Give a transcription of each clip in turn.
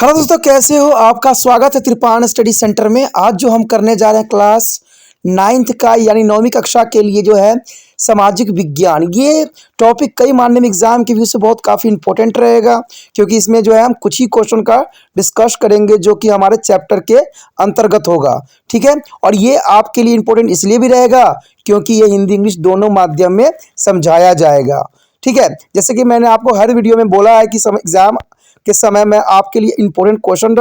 Hello दोस्तों, कैसे हो? आपका स्वागत है त्रिपाण स्टडी सेंटर में। आज जो हम करने जा रहे हैं क्लास 9th का यानी 9वीं कक्षा के लिए जो है सामाजिक विज्ञान। ये टॉपिक कई मानने में एग्जाम के व्यू से बहुत काफ़ी इंपॉर्टेंट रहेगा, क्योंकि इसमें जो है हम कुछ ही क्वेश्चन का डिस्कस करेंगे जो कि हमारे चैप्टर के अंतर्गत होगा। ठीक है, और ये आपके लिए इम्पोर्टेंट इसलिए भी रहेगा क्योंकि ये हिंदी इंग्लिश दोनों माध्यम में समझाया जाएगा। ठीक है, जैसे कि मैंने आपको हर वीडियो में बोला है कि एग्जाम के समय मैं आपके लिए इंपॉर्टेंट क्वेश्चन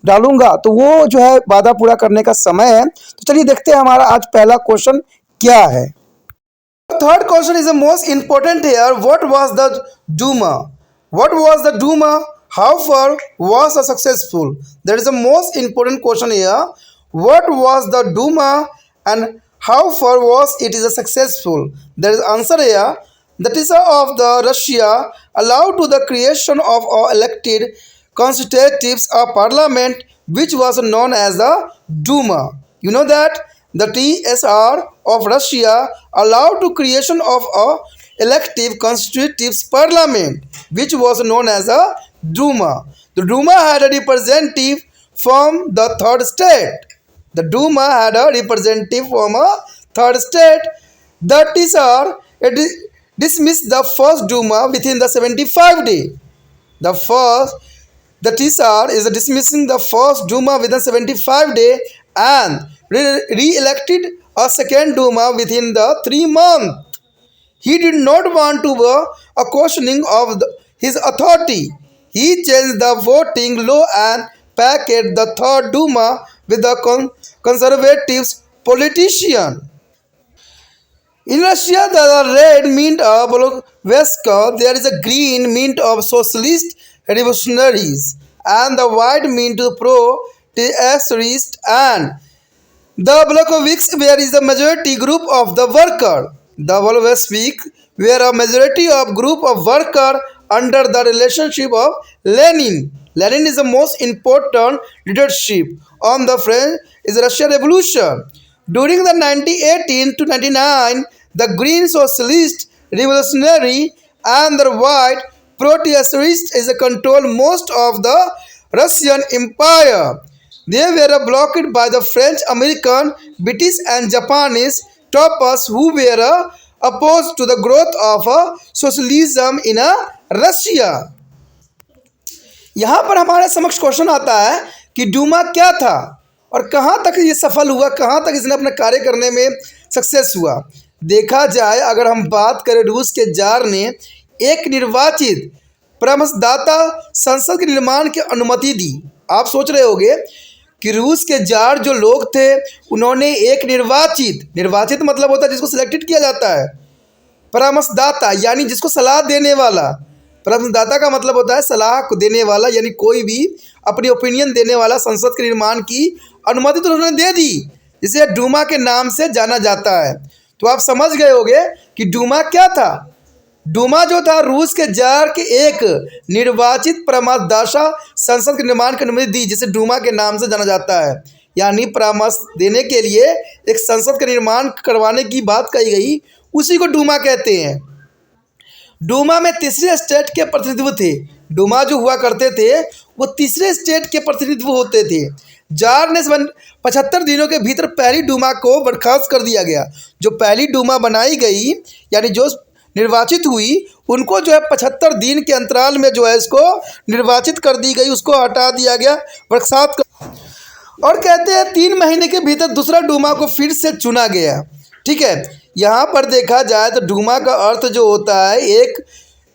डालूंगा, तो वो जो है वादा पूरा करने का समय है। तो चलिए देखते हैं हमारा आज पहला क्वेश्चन क्या है। Third question is the most important here. What was the Duma? What was the Duma? How far was the successful? That is the most important question here. What was the Duma and how far was it is successful? That is answer here. The Tsar of the Russia allowed to the creation of elected constitutives of parliament, which was known as the Duma. You know that the TSR of Russia allowed to creation of elective constitutives parliament, which was known as a Duma. The Duma had a representative from the third state. The Duma had a representative from a third state. The Tsar dismissed the first Duma within the 75 days. The Tsar is dismissing the first Duma within 75 days and re-elected a second Duma within the 3 months. He did not want to a questioning of his authority. He changed the voting law and packed the third Duma with the conservative politician. In Russia, the red mint of Bolshevik, there is a green mint of socialist revolutionaries, and the white mint pro-terrorist, and the Bolsheviks where is the majority group of the worker. The Bolsheviks were a majority of group of worker under the relationship of Lenin. Lenin is the most important leadership on the French is Russian Revolution. During the 1918 to 1999, the Green Socialist Revolutionary and the White Protectorist is control most of the Russian Empire. They were blocked by the French, American, British and Japanese toppers who were opposed to the growth of socialism in Russia. यहाँ पर हमारे समक्ष question आता है कि डूमा क्या था और कहाँ तक ये सफल हुआ, कहाँ तक इसने अपना कार्य करने में सक्सेस हुआ। देखा जाए, अगर हम बात करें, रूस के जार ने एक निर्वाचित परामर्शदाता संसद के निर्माण की अनुमति दी। आप सोच रहे होंगे कि रूस के जार जो लोग थे उन्होंने एक निर्वाचित मतलब होता है जिसको सिलेक्टेड किया जाता है, परामर्शदाता यानी जिसको सलाह देने वाला। परामर्शदाता का मतलब होता है सलाह को देने वाला, यानी कोई भी अपनी ओपिनियन देने वाला। संसद के निर्माण की अनुमति तो उन्होंने दे दी, जिसे डूमा के नाम से जाना जाता है। तो आप समझ गए होंगे कि डूमा क्या था। डूमा जो था रूस के जार के एक निर्वाचित परामर्शदाता संसद के निर्माण की अनुमति दी, जिसे डूमा के नाम से जाना जाता है। यानी परामर्श देने के लिए एक संसद का निर्माण करवाने की बात कही गई, उसी को डूमा कहते हैं। डूमा में तीसरे स्टेट के प्रतिनिधित्व थे। डूमा जो हुआ करते थे वो तीसरे स्टेट के प्रतिनिधित्व होते थे। जार ने 75 दिनों के भीतर पहली डूमा को बर्खास्त कर दिया गया। जो पहली डूमा बनाई गई यानी जो निर्वाचित हुई, उनको जो है 75 दिन के अंतराल में जो है इसको निर्वाचित कर दी गई, उसको हटा दिया गया, बर्खास्त कर। और कहते हैं 3 महीने के भीतर दूसरा डूमा को फिर से चुना गया। ठीक है, यहाँ पर देखा जाए तो डूमा का अर्थ जो होता है एक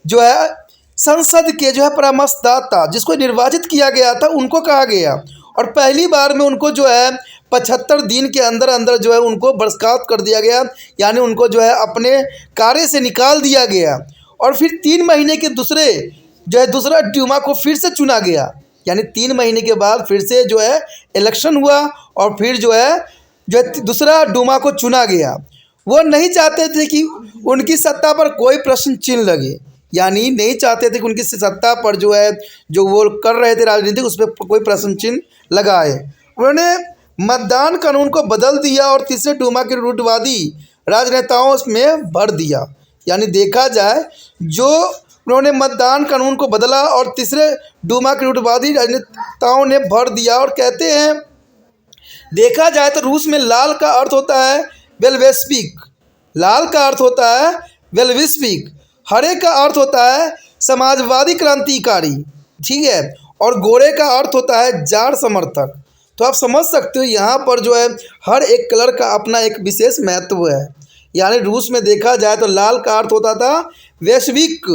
जो है संसद के जो है परामर्शदाता जिसको निर्वाचित किया गया था उनको कहा गया। और पहली बार में उनको जो है 75 दिन के अंदर अंदर जो है उनको बर्खास्त कर दिया गया, यानी उनको जो है अपने कार्य से निकाल दिया गया। और फिर 3 महीने के दूसरा डूमा को फिर से चुना गया, यानी 3 महीने के बाद फिर से जो है इलेक्शन हुआ और फिर जो है दूसरा डूमा को चुना गया। वो नहीं चाहते थे कि उनकी सत्ता पर कोई प्रश्न चिन्ह लगे, यानी नहीं चाहते थे कि उनकी सत्ता पर जो वो कर रहे थे राजनीति, उस पर कोई प्रश्न चिन्ह लगाए। उन्होंने मतदान कानून को बदल दिया और तीसरे डूमा के रूढ़िवादी राजनेताओं में भर दिया। यानी देखा जाए जो उन्होंने मतदान कानून को बदला और तीसरे डूमा के रूढ़िवादी राजनेताओं ने भर दिया। और कहते हैं देखा जाए तो रूस में लाल का अर्थ होता है बेलवेस्पिक, लाल का अर्थ होता है बेलविस्पिक, हरे का अर्थ होता है समाजवादी क्रांतिकारी, ठीक है, और गोरे का अर्थ होता है जार समर्थक। तो आप समझ सकते हो यहाँ पर जो है हर एक कलर का अपना एक विशेष महत्व है। यानी रूस में देखा जाए तो लाल का अर्थ होता था वैश्विक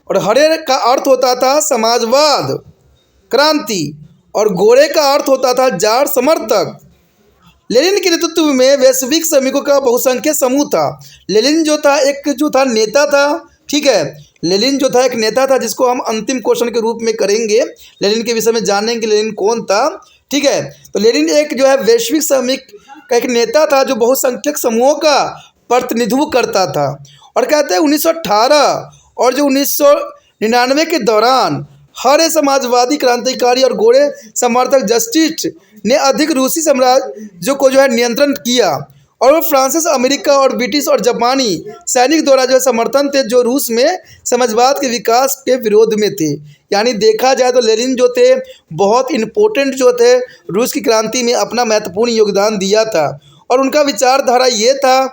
और हरे का अर्थ होता था समाजवाद क्रांति और गोरे का अर्थ होता था जार समर्थक। लेनिन के नेतृत्व में वैश्विक श्रमिकों का बहुसंख्यक समूह था। लेनिन जो था नेता था, ठीक है, लेनिन जो था एक नेता था जिसको हम अंतिम क्वेश्चन के रूप में करेंगे, लेनिन के विषय में जानेंगे लेनिन कौन था, ठीक है। तो लेनिन एक जो है वैश्विक श्रमिक का एक नेता था जो बहुसंख्यक समूहों का प्रतिनिधित्व करता था। और कहते हैं 1918 और जो 1999 के दौरान हरे समाजवादी क्रांतिकारी और गोरे समर्थक जस्टिस ने अधिक रूसी साम्राज्य को जो है नियंत्रण किया और वो फ्रांसीस, अमेरिका और ब्रिटिश और जापानी सैनिक द्वारा जो समर्थन थे जो रूस में समाजवाद के विकास के विरोध में थे। यानी देखा जाए तो लेनिन जो थे बहुत इम्पोर्टेंट जो थे रूस की क्रांति में अपना महत्वपूर्ण योगदान दिया था। और उनका विचारधारा ये था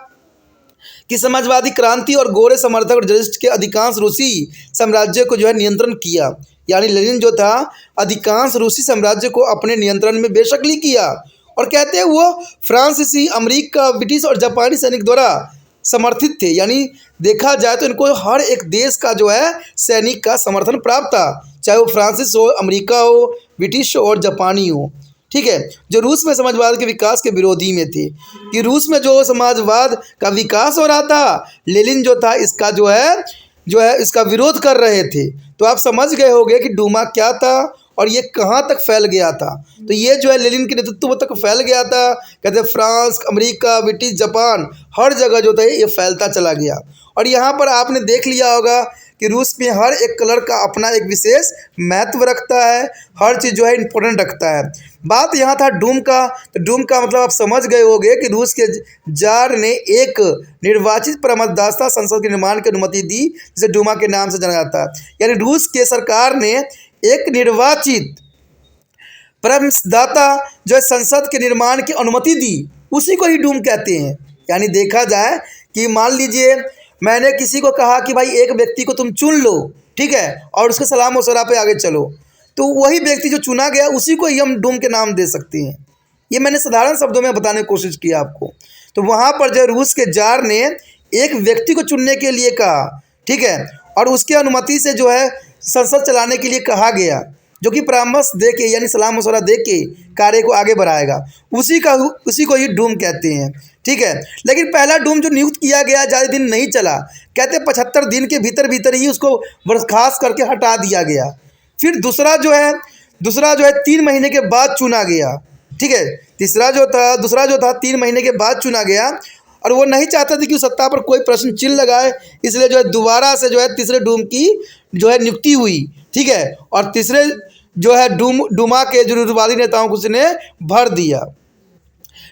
कि समाजवादी क्रांति और गोरे समर्थक और जस्टिस के अधिकांश रूसी साम्राज्य को जो है नियंत्रण किया। यानी लेनिन जो था अधिकांश रूसी साम्राज्य को अपने नियंत्रण में बेशकली किया। और कहते हैं वो फ्रांसीसी, अमेरिका, ब्रिटिश और जापानी सैनिक द्वारा समर्थित थे। यानी देखा जाए तो इनको हर एक देश का जो है सैनिक का समर्थन प्राप्त था, चाहे वो फ्रांसीस हो, अमेरिका हो, ब्रिटिश हो और जापानी हो, ठीक है, जो रूस में समाजवाद के विकास के विरोधी में थे। कि रूस में जो समाजवाद का विकास हो रहा था, लेनिन जो था इसका जो है इसका विरोध कर रहे थे। तो आप समझ गए होंगे कि डूमा क्या था और ये कहाँ तक फैल गया था। तो ये जो है लेनिन के नेतृत्व तक फैल गया था। कहते हैं फ्रांस, अमेरिका, ब्रिटिश, जापान हर जगह जो था ये फैलता चला गया। और यहाँ पर आपने देख लिया होगा कि रूस में हर एक कलर का अपना एक विशेष महत्व रखता है, हर चीज़ जो है इम्पोर्टेंट रखता है। बात यहाँ था डूम का, तो डूम का मतलब आप समझ गए होंगे कि रूस के जार ने एक निर्वाचित परामर्शदाता संसद के निर्माण की अनुमति दी जिसे डूमा के नाम से जाना जाता है। यानी रूस के सरकार ने एक निर्वाचित परामर्शदाता जो है संसद के निर्माण की अनुमति दी, उसी को ही डूम कहते हैं। यानी देखा जाए कि मान लीजिए मैंने किसी को कहा कि भाई एक व्यक्ति को तुम चुन लो, ठीक है, और उसके सलाह मशवरा पे आगे चलो, तो वही व्यक्ति जो चुना गया उसी को ही हम डूम के नाम दे सकते हैं। ये मैंने साधारण शब्दों में बताने की कोशिश की आपको। तो वहाँ पर जो रूस के जार ने एक व्यक्ति को चुनने के लिए कहा, ठीक है, और उसके अनुमति से जो है संसद चलाने के लिए कहा गया, जो कि परामर्श दे के यानी सलाह मशवरा दे के कार्य को आगे बढ़ाएगा, उसी को ही डूम कहते हैं, ठीक है। लेकिन पहला डूम जो नियुक्त किया गया ज़्यादा दिन नहीं चला, कहते 75 दिन के भीतर ही उसको बर्खास्त करके हटा दिया गया। फिर दूसरा जो है 3 महीने के बाद चुना गया, ठीक है। दूसरा जो था 3 महीने के बाद चुना गया और वो नहीं चाहते थे कि उस सत्ता पर कोई प्रश्न चिन्ह लगाए, इसलिए जो है दोबारा से जो है तीसरे डूम की जो है नियुक्ति हुई, ठीक है। और तीसरे जो है डूमा के जो रूढ़िवादी नेताओं को उसने भर दिया,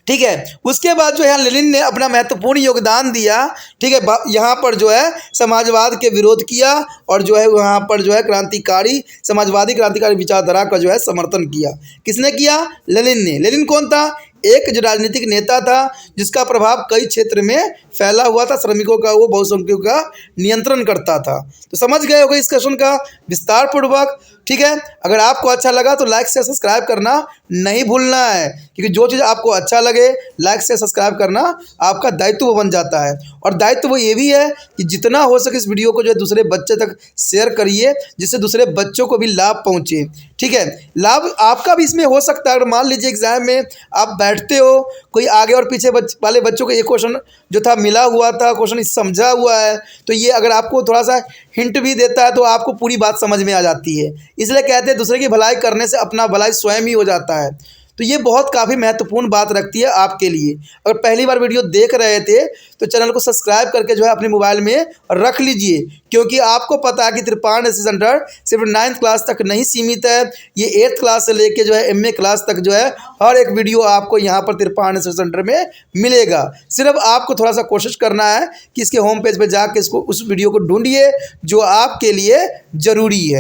ठीक है। उसके बाद जो है लेनिन ने अपना महत्वपूर्ण योगदान दिया, ठीक है, यहाँ पर जो है समाजवाद के विरोध किया और जो है वहाँ पर जो है समाजवादी क्रांतिकारी विचारधारा का जो है समर्थन किया। किसने किया? लेनिन ने। लेनिन कौन था? एक जो राजनीतिक नेता था जिसका प्रभाव कई क्षेत्र में फैला हुआ था, श्रमिकों का, वो बहुसंख्यकों का नियंत्रण करता था। तो समझ गए होंगे इस क्वेश्चन का विस्तार पूर्वक, ठीक है। अगर आपको अच्छा लगा तो लाइक से सब्सक्राइब करना नहीं भूलना है, क्योंकि जो चीज़ आपको अच्छा लगे लाइक से सब्सक्राइब करना आपका दायित्व बन जाता है। और दायित्व ये भी है कि जितना हो सके इस वीडियो को जो है दूसरे बच्चे तक शेयर करिए, जिससे दूसरे बच्चों को भी लाभ पहुँचे, ठीक है। लाभ आपका भी इसमें हो सकता है। अगर मान लीजिए एग्जाम में आप बैठते हो, कोई आगे और पीछे वाले बच्चों को ये क्वेश्चन जो था मिला हुआ था, क्वेश्चन समझा हुआ है, तो ये अगर आपको थोड़ा सा हिंट भी देता है तो आपको पूरी बात समझ में आ जाती है। इसलिए कहते हैं दूसरे की भलाई करने से अपना भलाई स्वयं ही हो जाता है। तो ये बहुत काफ़ी महत्वपूर्ण बात रखती है आपके लिए। अगर पहली बार वीडियो देख रहे थे तो चैनल को सब्सक्राइब करके जो है अपने मोबाइल में रख लीजिए, क्योंकि आपको पता है कि त्रिपाण एसएससी सेंटर सिर्फ 9th क्लास तक नहीं सीमित है, ये 8th क्लास से लेके जो है MA क्लास तक जो है हर एक वीडियो आपको यहाँ पर त्रिपाण एसएससी सेंटर में मिलेगा। सिर्फ आपको थोड़ा सा कोशिश करना है कि इसके होम पेज पे जाके इसको उस वीडियो को ढूंढिए जो आपके लिए ज़रूरी है।